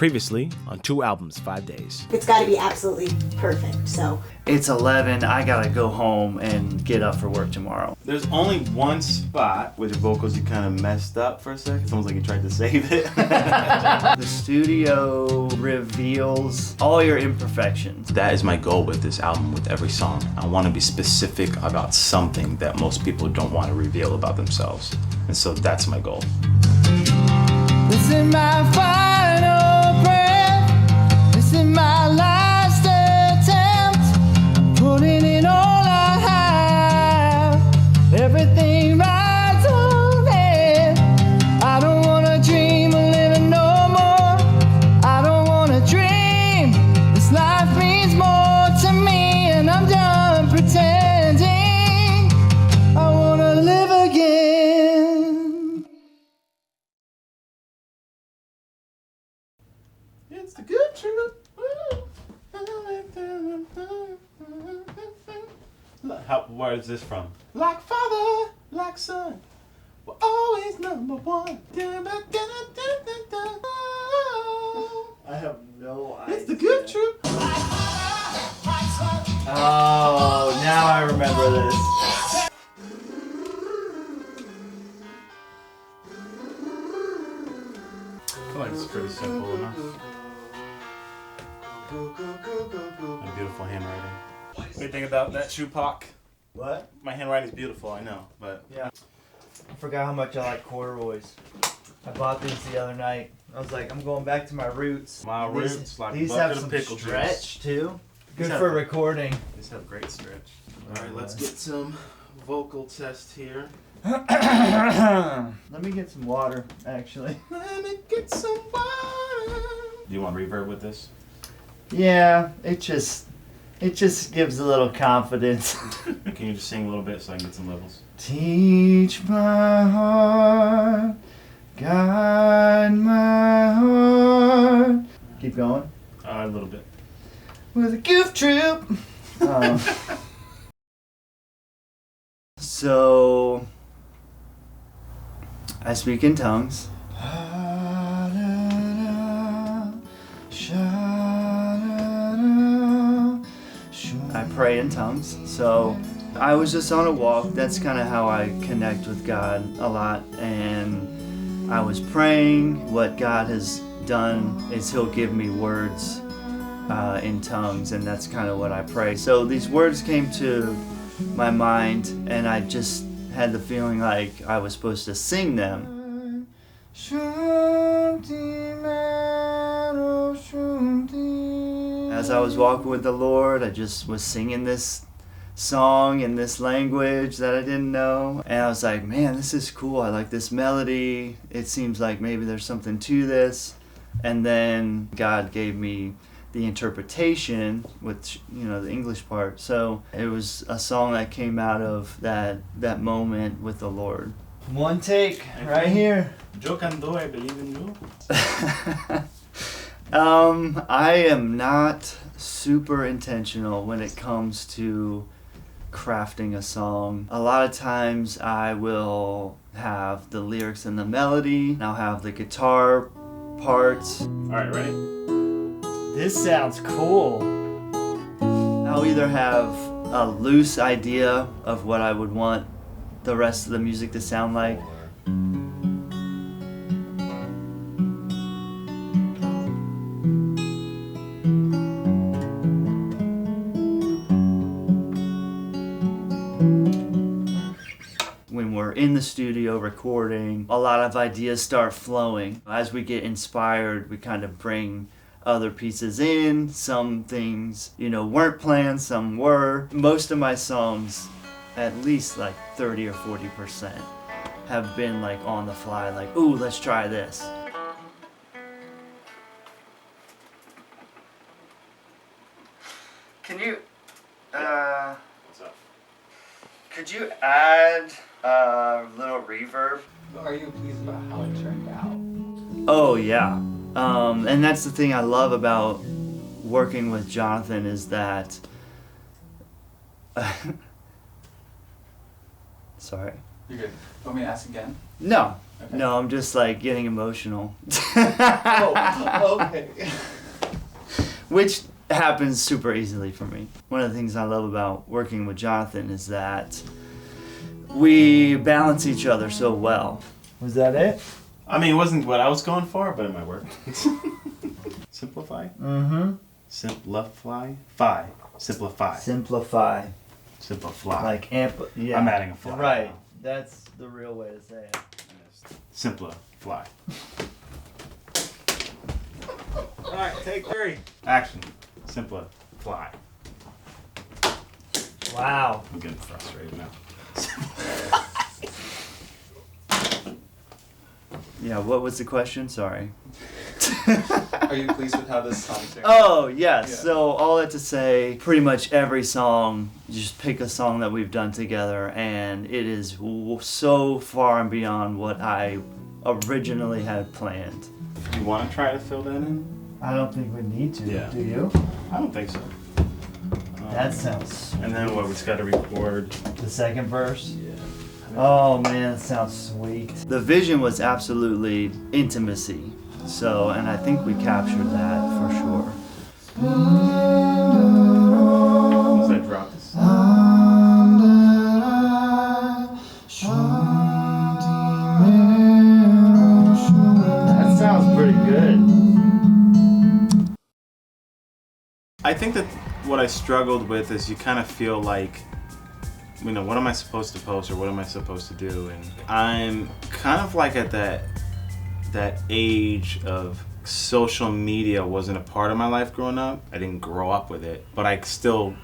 Previously on 2 albums, 5 days. It's got to be absolutely perfect, so. It's 11, I gotta go home and get up for work tomorrow. There's only one spot with your vocals you kind of messed up for a second. It's almost like you tried to save it. The studio reveals all your imperfections. That is my goal with this album, with every song. I want to be specific about something that most people don't want to reveal about themselves. And so that's my goal. This is my final breath. This is my last attempt. I'm putting in all I have. Everything rides on it. I don't wanna dream of living no more. I don't wanna dream. This life means more to me, and I'm done pretending. I wanna live again. It's the good truth. Where is this from? Like father, like son, we're always number one. I have no idea. It's the good truth. Oh, now I remember this. I feel like it's pretty simple enough. And beautiful handwriting. What do you think about that, Tupac? What? My handwriting's beautiful, I know, but Yeah. I forgot how much I like corduroys. I bought these the other night. I was like, I'm going back to my roots. my These- roots like These bucket have of some pickle stretch too. Good These for have- recording. These have great stretch. All right, let's get some vocal test here. Let me get some water, actually. Let me get some water. Do you want reverb with this? Yeah, it just gives a little confidence. Can you just sing a little bit so I can get some levels? Teach my heart, guide my heart. Keep going. A little bit. With a gift trip. So, I speak in tongues. I pray in tongues. So, I was just on a walk. That's kind of how I connect with God a lot. And I was praying. What God has done is He'll give me words in tongues, and that's kind of what I pray. So these words came to my mind, and I just had the feeling like I was supposed to sing them. As I was walking with the Lord, I just was singing this song in this language that I didn't know, and I was like, man, this is cool. I like this melody. It seems like maybe there's something to this. And then God gave me the interpretation, which, you know, the English part. So it was a song that came out of that moment with the Lord. One take, right here. Yo canto, I believe in you. I am not super intentional when it comes to crafting a song. A lot of times I will have the lyrics and the melody, and I'll have the guitar parts. All right, ready? This sounds cool. I'll either have a loose idea of what I would want the rest of the music to sound like. When we're in the studio recording, a lot of ideas start flowing. As we get inspired, we kind of bring other pieces in. Some things, you know, weren't planned, some were. Most of my songs, at least like 30 or 40%, have been like on the fly, like, ooh, let's try this. Can you, What's up? could you add a little reverb? Are you pleased about how it turned out? Oh yeah, and that's the thing I love about working with Jonathan is that. Sorry. You're good. Want me to ask again? No, No, I'm just like getting emotional. Oh, okay. Which happens super easily for me. One of the things I love about working with Jonathan is that we balance each other so well. Was that it? I mean, it wasn't what I was going for, but it might work. Simplify? Mm-hmm. Simplify? Fi. Simplify. Simplify. Simplify. Like yeah. I'm adding a fly. Right. That's the real way to say it. Simplify. Alright, take 3. Action. Simplify. Wow. I'm getting frustrated now. Yeah, what was the question? Sorry. Are you pleased with how this song turned out? Oh, yes. Yeah. So all that to say, pretty much every song, just pick a song that we've done together, and it is so far and beyond what I originally had planned. Do you want to try to fill that in? I don't think we need to. Yeah. Do you? I don't think so. That sounds... And then what? We just got to record. The second verse? Yeah. Oh man, that sounds sweet. The vision was absolutely intimacy. So, and I think we captured that for sure. Does that drop this? That sounds pretty good. I think that what I struggled with is you kind of feel like, you know, what am I supposed to post or what am I supposed to do? And I'm kind of like at that age of social media wasn't a part of my life growing up. I didn't grow up with it, but I still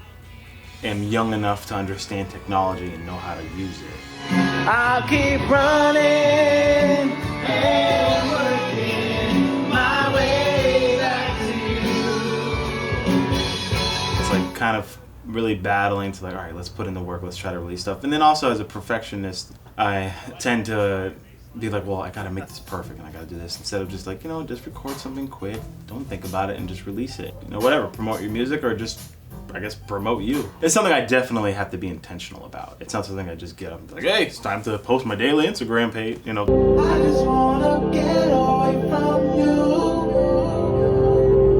am young enough to understand technology and know how to use it. I'll keep running and working my way back to you. It's like kind of really battling to like, all right, let's put in the work, let's try to release stuff. And then also as a perfectionist, I tend to be like, well, I gotta make this perfect and I gotta do this, instead of just like, you know, just record something quick, don't think about it and just release it. You know, whatever, promote your music or just, I guess, promote you. It's something I definitely have to be intentional about. It's not something I just get up and be like, hey, it's time to post my daily Instagram page, you know. I just wanna get away from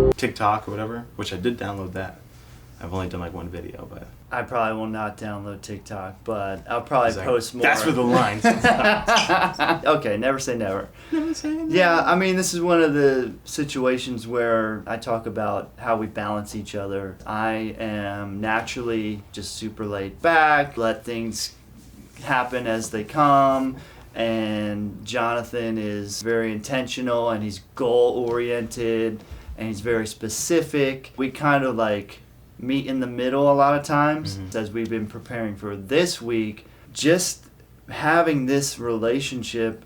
you. TikTok or whatever, which I did download that. I've only done like one video, but I probably will not download TikTok, but I'll probably post more. That's where the lines. Okay, never say never. Never say never. Yeah, I mean, this is one of the situations where I talk about how we balance each other. I am naturally just super laid back, let things happen as they come, and Jonathan is very intentional and he's goal-oriented and he's very specific. We kind of like meet in the middle a lot of times. As we've been preparing for this week, just having this relationship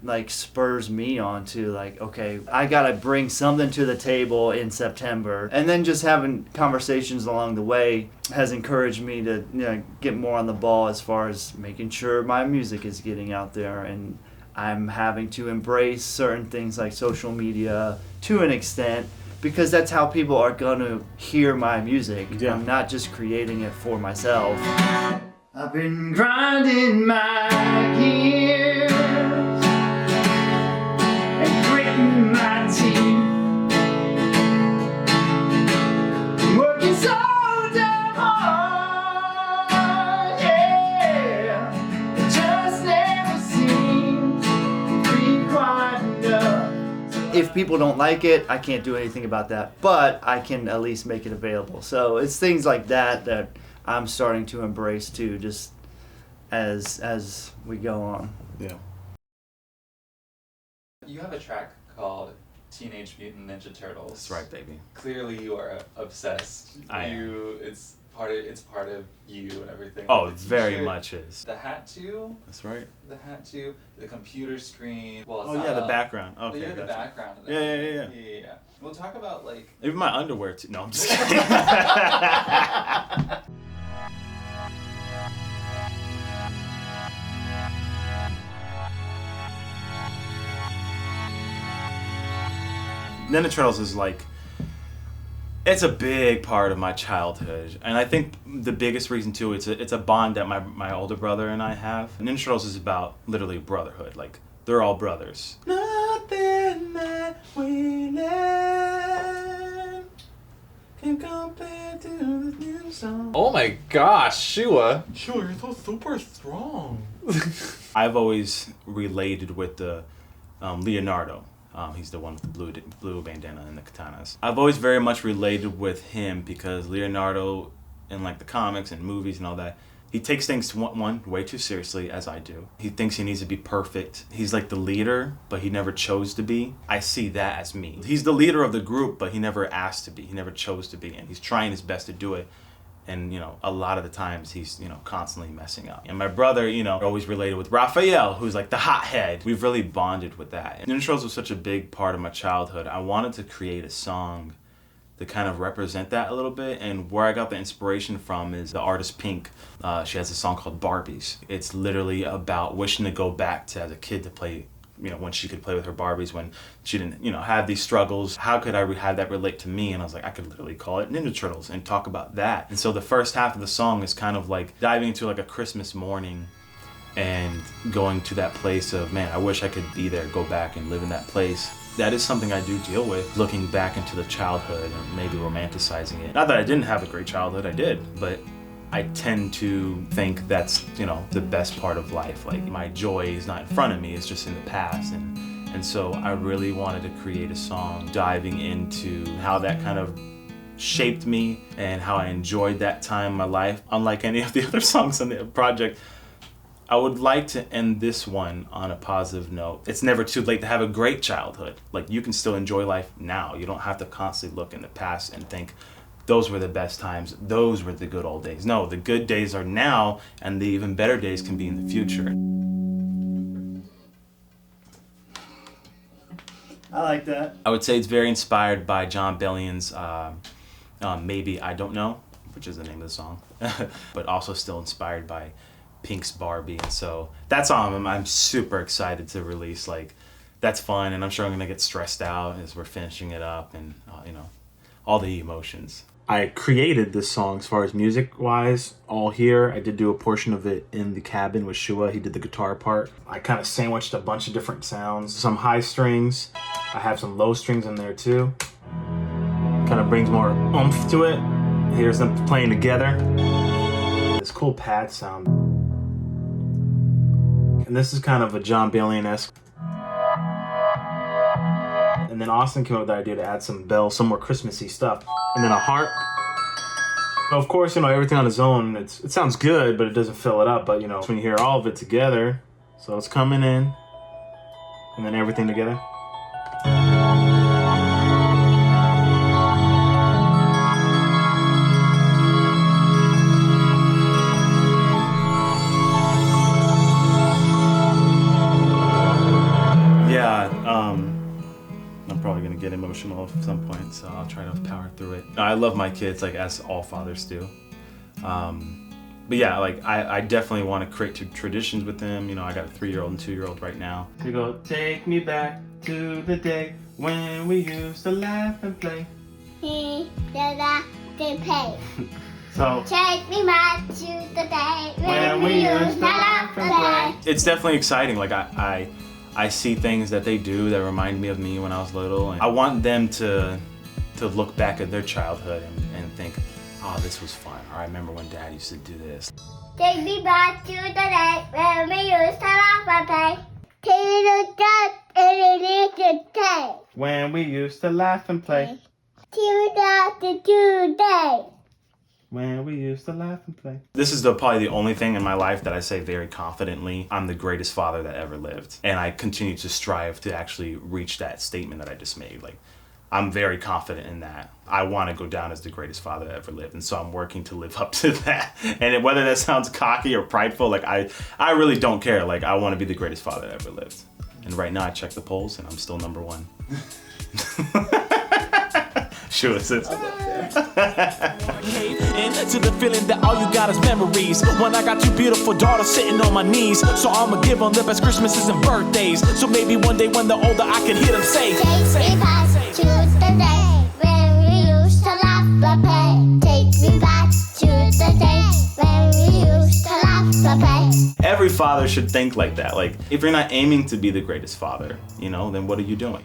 like spurs me on to like, okay, I gotta bring something to the table in September. And then just having conversations along the way has encouraged me to, you know, get more on the ball as far as making sure my music is getting out there. And I'm having to embrace certain things like social media to an extent, because that's how people are going to hear my music. Yeah. I'm not just creating it for myself. I've been grinding my gears and gritting my teeth, working so damn hard, yeah. It just never seems to be quite enough. If people don't like it, I can't do anything about that, but I can at least make it available. So it's things like that that I'm starting to embrace too, just as we go on. Yeah. You have a track called Teenage Mutant Ninja Turtles. That's right, baby. Clearly you are obsessed. I am. It's part of you and everything. Oh, The it very t-shirt, much is. The hat too. That's right. The hat too. The computer screen. Well, it's Oh not yeah, the up, background. but Okay, you're the gotcha. background. Of Yeah, that. yeah. Yeah. We'll talk about like. Even my underwear too. No, I'm just kidding. Ninja Turtles is like, it's a big part of my childhood, and I think the biggest reason too, it's a bond that my older brother and I have. Ninja Turtles is about literally brotherhood, like they're all brothers. Nothing that we learn can compare to this new song. Oh my gosh, Shua. Sure, you're so super strong. I've always related with the Leonardo. He's the one with the blue bandana and the katanas. I've always very much related with him because Leonardo, in like the comics and movies and all that, he takes things one way too seriously, as I do. He thinks he needs to be perfect. He's like the leader, but he never chose to be. I see that as me. He's the leader of the group, but he never asked to be. He never chose to be, and he's trying his best to do it. And, you know, a lot of the times he's, you know, constantly messing up. And my brother, you know, always related with Raphael, who's like the hothead. We've really bonded with that. And Ninja Turtles was such a big part of my childhood. I wanted to create a song to kind of represent that a little bit. And where I got the inspiration from is the artist Pink. She has a song called Barbies. It's literally about wishing to go back to as a kid to play, you know, when she could play with her Barbies, when she didn't, you know, have these struggles. How could I have that relate to me? And I was like, I could literally call it Ninja Turtles and talk about that. And so the first half of the song is kind of like diving into like a Christmas morning and going to that place of, man, I wish I could be there, go back and live in that place. That is something I do deal with, looking back into the childhood and maybe romanticizing it. Not that I didn't have a great childhood, I did, but I tend to think that's, you know, the best part of life. Like, my joy is not in front of me, it's just in the past. And so I really wanted to create a song diving into how that kind of shaped me and how I enjoyed that time in my life. Unlike any of the other songs on the project, I would like to end this one on a positive note. It's never too late to have a great childhood. Like, you can still enjoy life now. You don't have to constantly look in the past and think, those were the best times, those were the good old days. No, the good days are now, and the even better days can be in the future. I like that. I would say it's very inspired by John Bellion's Maybe I Don't Know, which is the name of the song, but also still inspired by Pink's Barbie. And so that song I'm super excited to release. Like, that's fun, and I'm sure I'm gonna get stressed out as we're finishing it up, and you know, all the emotions. I created this song as far as music wise, all here. I did do a portion of it in the cabin with Shua. He did the guitar part. I kind of sandwiched a bunch of different sounds. Some high strings. I have some low strings in there too. Kind of brings more oomph to it. Here's them playing together. This cool pad sound. And this is kind of a John Bellion-esque. And then Austin came up with the idea to add some bells, some more Christmassy stuff. And then a harp. So of course, you know, everything on its own, it sounds good, but it doesn't fill it up. But, you know, when you hear all of it together, so it's coming in, and then everything together. I'm probably gonna get emotional at some point, so I'll try to power through it. I love my kids, like, as all fathers do. But yeah, like, I definitely want to create traditions with them. You know, I got a 3-year-old and 2-year-old right now. We go, take me back to the day when we used to laugh and play. He did that to pay. So Take me back to the day when we used to laugh and play. It's definitely exciting. Like, I see things that they do that remind me of me when I was little, and I want them to look back at their childhood and think, oh, this was fun, or I remember when Dad used to do this. Take me back to the day when we used to laugh and play. Take me back to the day When we used to laugh and play. to today. When we used to laugh and play. This is probably the only thing in my life that I say very confidently, I'm the greatest father that ever lived. And I continue to strive to actually reach that statement that I just made. Like, I'm very confident in that. I want to go down as the greatest father that ever lived. And so I'm working to live up to that. And whether that sounds cocky or prideful, like, I really don't care. Like, I want to be the greatest father that ever lived. And right now I check the polls and I'm still number 1. Sure, sis. Into the feeling that all you got is memories. When I got 2 beautiful daughters sitting on my knees, so I'ma give them the best Christmases and birthdays. So maybe one day when they're older, I can hear them say, Take me back to the day when we used to laugh and play. Take me back to the day when we used to laugh and play. Every father should think like that. Like, if you're not aiming to be the greatest father, you know, then what are you doing?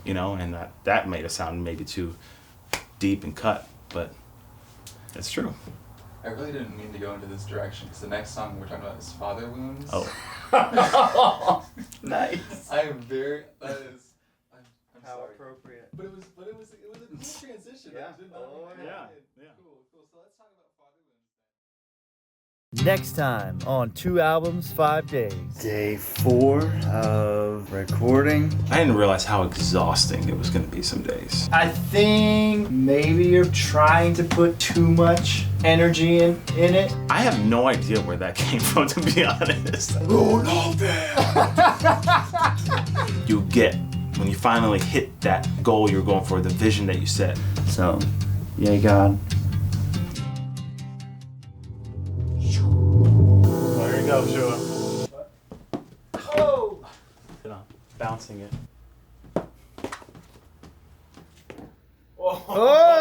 You know, and that made it sound maybe too deep and cut, but it's true. I really didn't mean to go into this direction because the next song we're talking about is Father Wounds. Oh. Nice. I am very. That is. I'm How sorry. appropriate. But it was a cool transition. Yeah. I did not Oh, mean to yeah. happen. Yeah. Cool. So let's talk about Father Wounds. Next time on 2 Albums, 5 Days. Day 4 of recording. I didn't realize how exhausting it was going to be some days. I think maybe you're trying to put too much energy in it. I have no idea where that came from, to be honest. You get when you finally hit that goal you're going for, the vision that you set. So, yay God. There you go, Shua. Oh! You know, bouncing it. Oh!